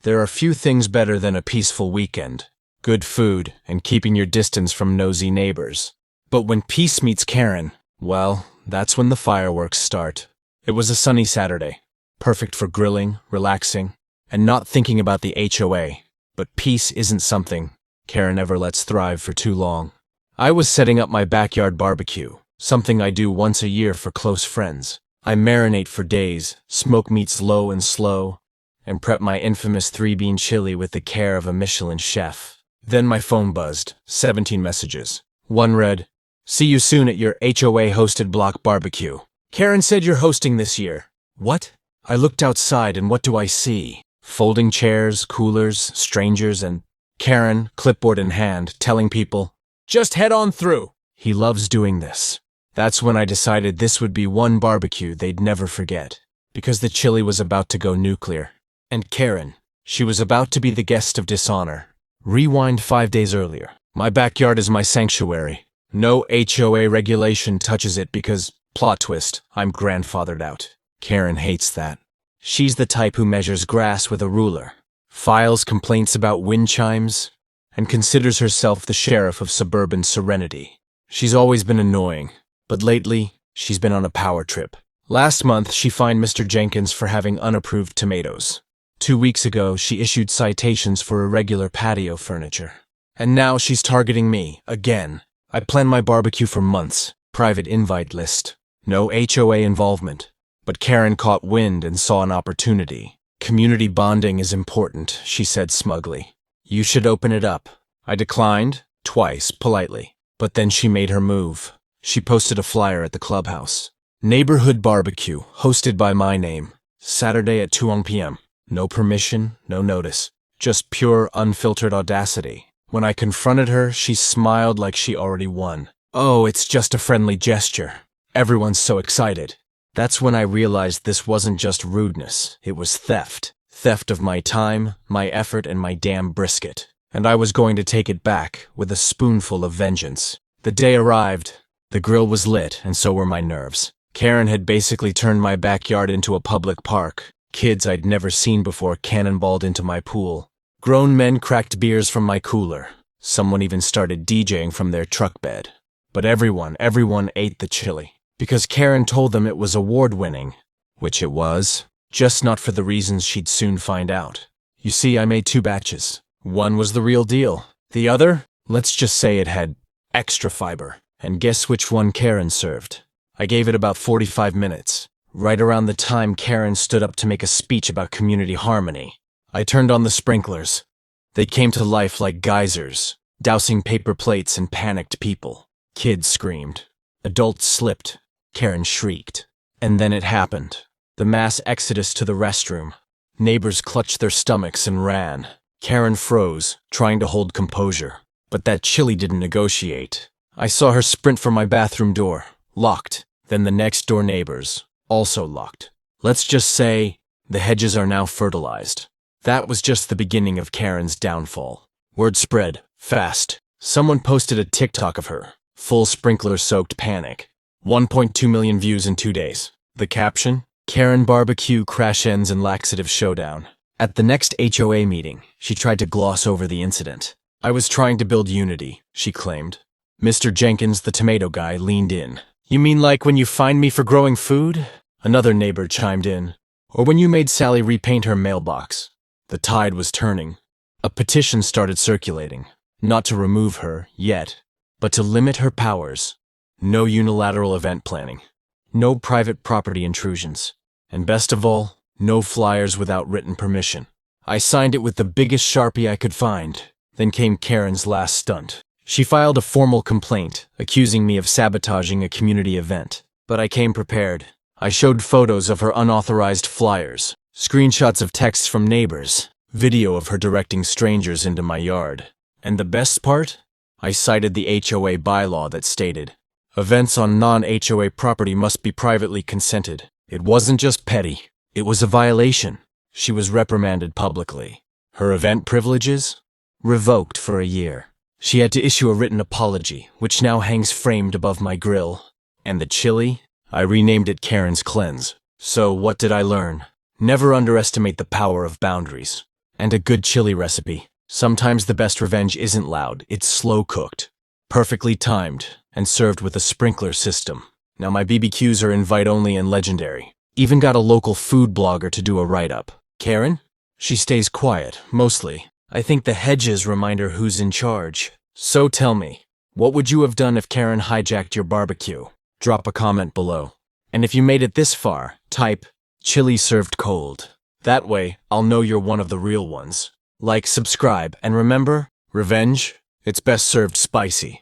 There are few things better than a peaceful weekend, good food, and keeping your distance from nosy neighbors. But when peace meets Karen, well, that's when the fireworks start. It was a sunny Saturday, perfect for grilling, relaxing, and not thinking about the HOA. But peace isn't something Karen ever lets thrive for too long. I was setting up my backyard barbecue, something I do once a year for close friends. I marinate for days, smoke meats low and slow, and prep my infamous 3-bean chili with the care of a Michelin chef. Then my phone buzzed, 17 messages. One read, "See you soon at your HOA-hosted block barbecue. Karen said you're hosting this year." What? I looked outside and what do I see? Folding chairs, coolers, strangers, and Karen, clipboard in hand, telling people, "Just head on through." He loves doing this. That's when I decided this would be one barbecue they'd never forget, because the chili was about to go nuclear. And Karen, she was about to be the guest of dishonor. Rewind 5 days earlier. My backyard is my sanctuary. No HOA regulation touches it because, plot twist, I'm grandfathered out. Karen hates that. She's the type who measures grass with a ruler, files complaints about wind chimes, and considers herself the sheriff of suburban serenity. She's always been annoying, but lately, she's been on a power trip. Last month, she fined Mr. Jenkins for having unapproved tomatoes. 2 weeks ago, she issued citations for irregular patio furniture. And now she's targeting me, again. I planned my barbecue for months, private invite list, no HOA involvement. But Karen caught wind and saw an opportunity. "Community bonding is important," she said smugly. "You should open it up." I declined, twice, politely. But then she made her move. She posted a flyer at the clubhouse. Neighborhood barbecue, hosted by my name. Saturday at 2 p.m. No permission, no notice. Just pure, unfiltered audacity. When I confronted her, she smiled like she already won. "Oh, it's just a friendly gesture. Everyone's so excited." That's when I realized this wasn't just rudeness. It was theft. Theft of my time, my effort, and my damn brisket. And I was going to take it back, with a spoonful of vengeance. The day arrived. The grill was lit, and so were my nerves. Karen had basically turned my backyard into a public park. Kids I'd never seen before cannonballed into my pool. Grown men cracked beers from my cooler. Someone even started DJing from their truck bed. But everyone ate the chili. Because Karen told them it was award-winning. Which it was. Just not for the reasons she'd soon find out. You see, I made 2 batches. One was the real deal. The other, let's just say it had extra fiber. And guess which one Karen served? I gave it about 45 minutes. Right around the time Karen stood up to make a speech about community harmony. I turned on the sprinklers. They came to life like geysers, dousing paper plates and panicked people. Kids screamed. Adults slipped. Karen shrieked. And then it happened. The mass exodus to the restroom. Neighbors clutched their stomachs and ran. Karen froze, trying to hold composure. But that chili didn't negotiate. I saw her sprint for my bathroom door. Locked. Then the next door neighbors. Also locked. Let's just say, the hedges are now fertilized. That was just the beginning of Karen's downfall. Word spread, fast. Someone posted a TikTok of her. Full sprinkler-soaked panic. 1.2 million views in 2 days. The caption? Karen barbecue crash ends in Laxative showdown. At the next HOA meeting, she tried to gloss over the incident. "I was trying to build unity," she claimed. Mr. Jenkins, the tomato guy, leaned in. "You mean like when you fined me for growing food?" Another neighbor chimed in. "Or when you made Sally repaint her mailbox?" The tide was turning. A petition started circulating. Not to remove her, yet, but to limit her powers. No unilateral event planning. No private property intrusions. And best of all, no flyers without written permission. I signed it with the biggest Sharpie I could find. Then came Karen's last stunt. She filed a formal complaint, accusing me of sabotaging a community event. But I came prepared. I showed photos of her unauthorized flyers, screenshots of texts from neighbors, video of her directing strangers into my yard. And the best part? I cited the HOA bylaw that stated, events on non-HOA property must be privately consented. It wasn't just petty. It was a violation. She was reprimanded publicly. Her event privileges? Revoked for a year. She had to issue a written apology, which now hangs framed above my grill. And the chili? I renamed it Karen's Cleanse. So what did I learn? Never underestimate the power of boundaries. And a good chili recipe. Sometimes the best revenge isn't loud, it's slow cooked. Perfectly timed, and served with a sprinkler system. Now my BBQs are invite only and legendary. Even got a local food blogger to do a write-up. Karen? She stays quiet, mostly. I think the hedges remind her who's in charge. So tell me, what would you have done if Karen hijacked your barbecue? Drop a comment below. And if you made it this far, type, chili served cold. That way, I'll know you're one of the real ones. Like, subscribe, and remember, revenge, it's best served spicy.